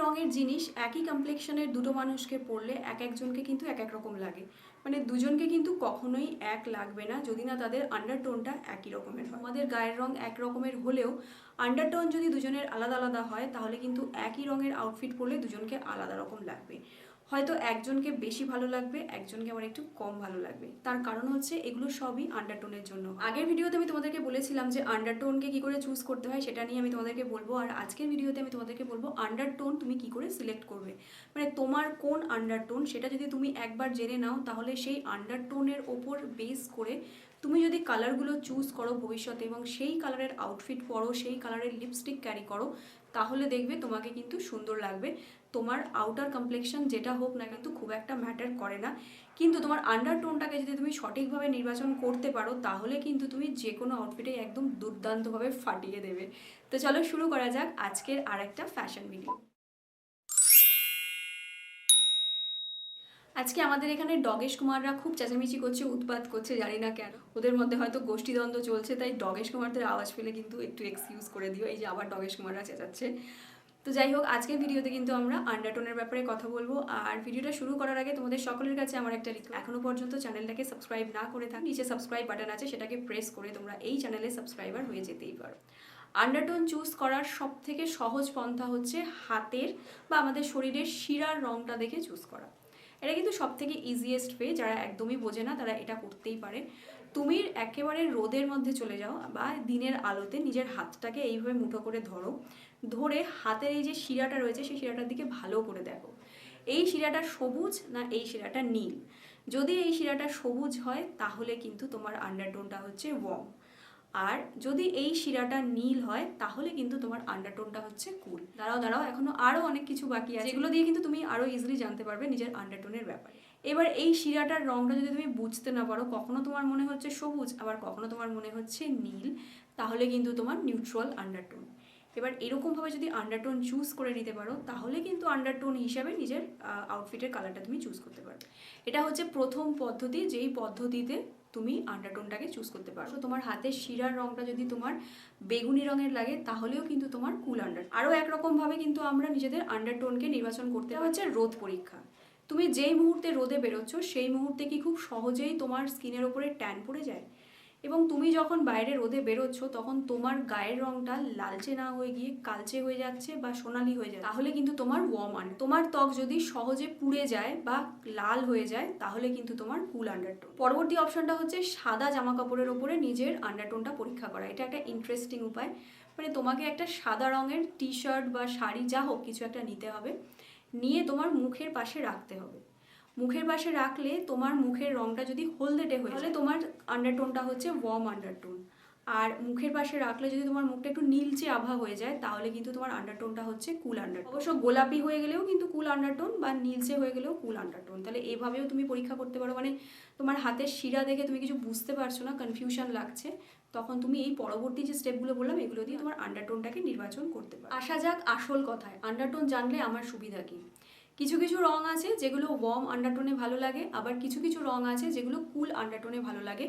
রঙের জিনিস একই কমপ্লেক্সনের দুটো মানুষকে পরলে একজনকে কিন্তু এক রকম লাগে। মানে দুজনকে কিন্তু কখনোই এক লাগবে না যদি না তাদের আন্ডারটোনটা একই রকমের হয়। আমাদের গায়ের রং এক রকমের হলেও আন্ডারটোন যদি দুজনের আলাদা আলাদা হয় তাহলে কিন্তু একই রঙের আউটফিট পরলে দুজনকে আলাদা রকম লাগবে। হয়তো একজনকে বেশি ভালো লাগবে, একজনকে আবার একটু কম ভালো লাগবে। তার কারণ হচ্ছে এগুলো সবই আন্ডারটোনের জন্য। আগের ভিডিওতে আমি তোমাদেরকে বলেছিলাম যে আন্ডারটোনকে কি করে চুজ করতে হয় সেটা নিয়ে আমি তোমাদেরকে বলবো, আর আজকের ভিডিওতে আমি তোমাদেরকে বলবো আন্ডারটোন তুমি কি করে সিলেক্ট করবে। মানে তোমার কোন আন্ডারটোন সেটা যদি তুমি একবার জেনে নাও তাহলে সেই আন্ডারটোনের ওপর বেস করে তুমি যদি কালারগুলো চুজ করো ভবিষ্যতে এবং সেই কালারের আউটফিট পরো, সেই কালারের লিপস্টিক ক্যারি করো, তাহলে দেখবে তোমাকে কিন্তু সুন্দর লাগবে। তোমার আউটার কমপ্লেক্সন যেটা হোক না কিন্তু খুব একটা ম্যাটার করে না, কিন্তু তোমার আন্ডারটোনটাকে যদি তুমি সঠিকভাবে নির্বাচন করতে পারো তাহলে কিন্তু তুমি যে কোনো আউটফিটে একদম দুর্দান্তভাবে ফাটিয়ে দেবে। তো চলো শুরু করা যাক আজকের আর একটা ফ্যাশন ভিডিও। আজকে আমাদের এখানে ডগেশ কুমাররা খুব চেঁচামেচি করছে, উৎপাত করছে, জানি না কেন। ওদের মধ্যে হয়তো গোষ্ঠীদ্বন্দ্ব চলছে, তাই ডগেশ কুমারদের আওয়াজ পেলে কিন্তু একটু এক্সকিউজ করে দিও। এই যে আবার ডগেশ কুমাররা চেঁচাচ্ছে। তো যাই হোক, আজকের ভিডিওতে কিন্তু আমরা আন্ডারটোনের ব্যাপারে কথা বলবো। আর ভিডিওটা শুরু করার আগে তোমাদের সকলের কাছে আমার একটা রিকোয়েস্ট, এখনো পর্যন্ত চ্যানেলটাকে সাবস্ক্রাইব না করে থাক, নিচে সাবস্ক্রাইব বাটন আছে, সেটাকে প্রেস করে তোমরা এই চ্যানেলে সাবস্ক্রাইবার হয়ে যেতেই পারো। আন্ডারটোন চুজ করার সব থেকে সহজ পন্থা হচ্ছে হাতের বা আমাদের শরীরের শিরার রংটা দেখে চুজ করা। এটা কিন্তু সব থেকে ইজিয়েস্ট ওয়ে। যারা একদমই বোঝে না তারা এটা করতেই পারে। তুমি একেবারে রোদের মধ্যে চলে যাও বা দিনের আলোতে নিজের হাতটাকে এইভাবে মুঠো করে ধরো, ধরে হাতের এই যে শিরাটা রয়েছে সেই শিরাটার দিকে ভালো করে দেখো, এই শিরাটা সবুজ না এই শিরাটা নীল। যদি এই শিরাটা সবুজ হয় তাহলে কিন্তু তোমার আন্ডারটোনটা হচ্ছে ওয়ার্ম, আর যদি এই শিরাটা নীল হয় তাহলে কিন্তু তোমার আন্ডারটোনটা হচ্ছে কুল। দাঁড়াও এখনো আরও অনেক কিছু বাকি আছে, যেগুলো দিয়ে কিন্তু তুমি আরও ইজিলি জানতে পারবে নিজের আন্ডারটোনের ব্যাপারে। এবার এই শিরাটার রংটা যদি তুমি বুঝতে না পারো, কখনো তোমার মনে হচ্ছে সবুজ আবার কখনো তোমার মনে হচ্ছে নীল, তাহলে কিন্তু তোমার নিউট্রাল আন্ডারটোন। এবার এরকমভাবে যদি আন্ডারটোন চুজ করে নিতে পারো তাহলে কিন্তু আন্ডারটোন হিসাবে নিজের আউটফিটের কালারটা তুমি চুজ করতে পারবে। এটা হচ্ছে প্রথম পদ্ধতি, যেই পদ্ধতিতে তুমি আন্ডারটোনটাকে চুজ করতে পারো। তোমার হাতের শিরার রংটা যদি তোমার বেগুনি রঙের লাগে তাহলেও কিন্তু তোমার কুল আন্ডার। আরও একরকমভাবে কিন্তু আমরা নিজেদের আন্ডারটোনকে নির্বাচন করতে হচ্ছে রোদ পরীক্ষা। তুমি যেই মুহূর্তে রোদে বেরোচ্ছ সেই মুহূর্তে কি খুব সহজেই তোমার স্কিনের ওপরে ট্যান পড়ে যায়? এবং তুমি যখন বাইরে রোদে বেরোচ্ছ তখন তোমার গায়ের রংটা লালচে না হয়ে গিয়ে কালচে হয়ে যাচ্ছে বা সোনালি হয়ে যায়, তাহলে কিন্তু তোমার ওয়ার্ম আন্ডার। তোমার ত্বক যদি সহজে পুড়ে যায় বা লাল হয়ে যায় তাহলে কিন্তু তোমার কুল আন্ডারটোন। পরবর্তী অপশনটা হচ্ছে সাদা জামা কাপড়ের ওপরে নিজের আন্ডারটোনটা পরীক্ষা করা। এটা একটা ইন্টারেস্টিং উপায়। মানে তোমাকে একটা সাদা রঙের টি শার্ট বা শাড়ি যা হোক কিছু একটা নিতে হবে, নিয়ে তোমার মুখের পাশে রাখতে হবে। মুখের পাশে রাখলে তোমার মুখের রংটা যদি হলদেটে হয়ে তাহলে তোমার আন্ডারটোনটা হচ্ছে ওয়ার্ম আন্ডারটোন। আর মুখের পাশে রাখলে যদি তোমার মুখটা একটু নীলচে আভা হয়ে যায় তাহলে কিন্তু তোমার আন্ডারটোনটা হচ্ছে কুল আন্ডারটোন। অবশ্য গোলাপি হয়ে গেলেও কিন্তু কুল আন্ডারটোন বা নীলচে হয়ে গেলেও কুল আন্ডারটোন। তাহলে এভাবেও তুমি পরীক্ষা করতে পারো। মানে তোমার হাতের শিরা দেখে তুমি কিছু বুঝতে পারছো না, কনফিউশন লাগছে, তখন তুমি এই পরবর্তী যে স্টেপগুলো বললাম এগুলো দিয়ে তোমার আন্ডারটোনটাকে নির্বাচন করতে পারো। আসা যাক আসল কথায়, আন্ডারটোন জানলে আমার সুবিধা কী। কিছু কিছু রং আছে যেগুলো ওয়ার্ম আন্ডারটোনে ভালো লাগে, আবার কিছু কিছু রং আছে যেগুলো কুল আন্ডারটোনে ভালো লাগে।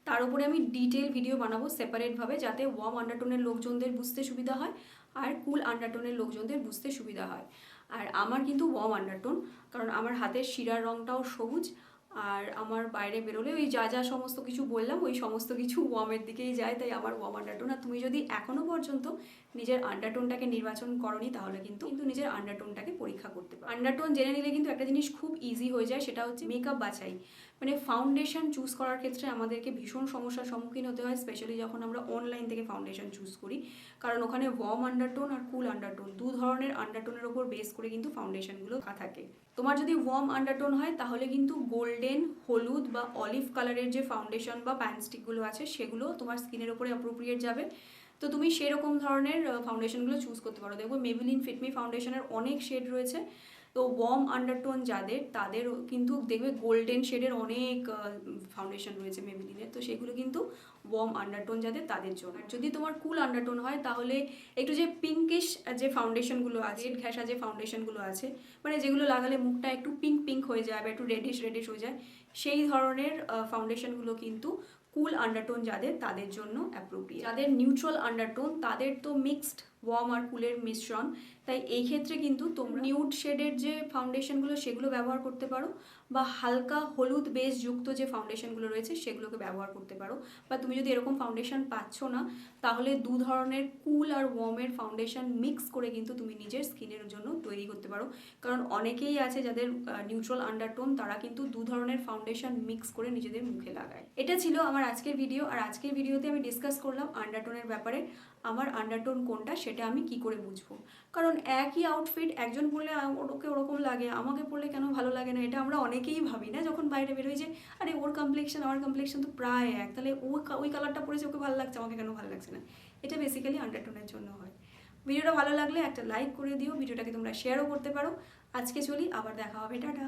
তার উপরে আমি ডিটেল ভিডিও বানাবো সেপারেটভাবে, যাতে ওয়ার্ম আন্ডারটোনের লোকজনদের বুঝতে সুবিধা হয় আর কুল আন্ডারটোনের লোকজনদের বুঝতে সুবিধা হয়। আর আমার কিন্তু ওয়ার্ম আন্ডারটোন, কারণ আমার হাতের শিরার রংটাও সবুজ, আর আমার বাইরে বেরোলে ওই যা যা সমস্ত কিছু বললাম ওই সমস্ত কিছু ওয়ার্মের দিকেই যায়, তাই আমার ওয়ার্ম আন্ডারটোন। আর তুমি যদি এখনও পর্যন্ত নিজের আন্ডারটোনটাকে নির্বাচন করনি তাহলে কিন্তু নিজের আন্ডারটোনটাকে পরীক্ষা করতে পারো। আন্ডারটোন জেনে নিলে কিন্তু একটা জিনিস খুব ইজি হয়ে যায়, সেটা হচ্ছে মেকআপ বাছাই। মানে ফাউন্ডেশন চুজ করার ক্ষেত্রে আমাদেরকে ভীষণ সমস্যার সম্মুখীন হতে হয়, স্পেশালি যখন আমরা অনলাইন থেকে ফাউন্ডেশন চুজ করি, কারণ ওখানে ওয়ার্ম আন্ডারটোন আর কুল আন্ডারটোন দু ধরনের আন্ডারটোনের ওপর বেস করে কিন্তু ফাউন্ডেশনগুলো থাকে। তোমার যদি ওয়ার্ম আন্ডারটোন হয় তাহলে কিন্তু গোল্ডেন, হলুদ বা অলিভ কালারের যে ফাউন্ডেশন বা প্যানস্টিকগুলো আছে সেগুলো তোমার স্কিনের ওপরে অ্যাপ্রোপ্রিয়েট যাবে। তো তুমি সেরকম ধরনের ফাউন্ডেশনগুলো চুজ করতে পারো। দেখো মেবিলিন ফিটমি ফাউন্ডেশনের অনেক শেড রয়েছে, তো ওয়ার্ম আন্ডারটোন যাদের তাদের কিন্তু দেখবে গোল্ডেন শেডের অনেক ফাউন্ডেশন রয়েছে মেবিলিনের, তো সেগুলো কিন্তু ওয়ার্ম আন্ডারটোন যাদের তাদের জন্য। আর যদি তোমার কুল আন্ডারটোন হয় তাহলে একটু যে পিঙ্কিশ যে ফাউন্ডেশনগুলো আছে, রেড ঘেঁষা যে ফাউন্ডেশনগুলো আছে, মানে যেগুলো লাগালে মুখটা একটু পিঙ্ক পিঙ্ক হয়ে যায় বা একটু রেডিশ হয়ে যায়, সেই ধরনের ফাউন্ডেশনগুলো কিন্তু কুল আন্ডারটোন যাদের তাদের জন্য অ্যাপ্রোপ্রিয়েট। যাদের নিউট্রাল আন্ডারটোন তাদের তো মিক্সড ওয়ার্ম আর কুলের মিশ্রণ। তাই এই ক্ষেত্রে কিন্তু তোমরা নিউড শেডের যে ফাউন্ডেশনগুলো সেগুলো ব্যবহার করতে পারো, বা হালকা হলুদ বেস যুক্ত যে ফাউন্ডেশনগুলো রয়েছে সেগুলোকে ব্যবহার করতে পারো। বা তুমি যদি এরকম ফাউন্ডেশন পাচ্ছ না, তাহলে দু ধরনের কুল আর ওয়ার্মের ফাউন্ডেশন মিক্স করে কিন্তু তুমি নিজের স্কিনের জন্য তৈরি করতে পারো। কারণ অনেকেই আছে যাদের নিউট্রাল আন্ডারটোন, তারা কিন্তু দু ধরনের ফাউন্ডেশন মিক্স করে নিজেদের মুখে লাগায়। এটা ছিল আমার আজকের ভিডিও। আর আজকের ভিডিওতে আমি ডিসকাস করলাম আন্ডারটোনের ব্যাপারে। আমার আন্ডারটোন কোনটা সেটা আমি কি করে বুঝবো, কারণ একই আউটফিট একজন পরলে ওকে ওরকম লাগে, আমাকে পরলে কেন ভালো লাগে না, এটা আমরা অনেকেই ভাবি না যখন বাইরে বেরোই যে আরে ওর কমপ্লেক্সন আমার কমপ্লেক্সন তো প্রায় এক, তাহলে ওই কালারটা পরেছে ওকে ভালো লাগছে, আমাকে কেন ভালো লাগছে না। এটা বেসিক্যালি আন্ডারটোনের জন্য হয়। ভিডিওটা ভালো লাগলে একটা লাইক করে দিও, ভিডিওটাকে তোমরা শেয়ারও করতে পারো। আজকে চলি, আবার দেখা হবে, টাটা।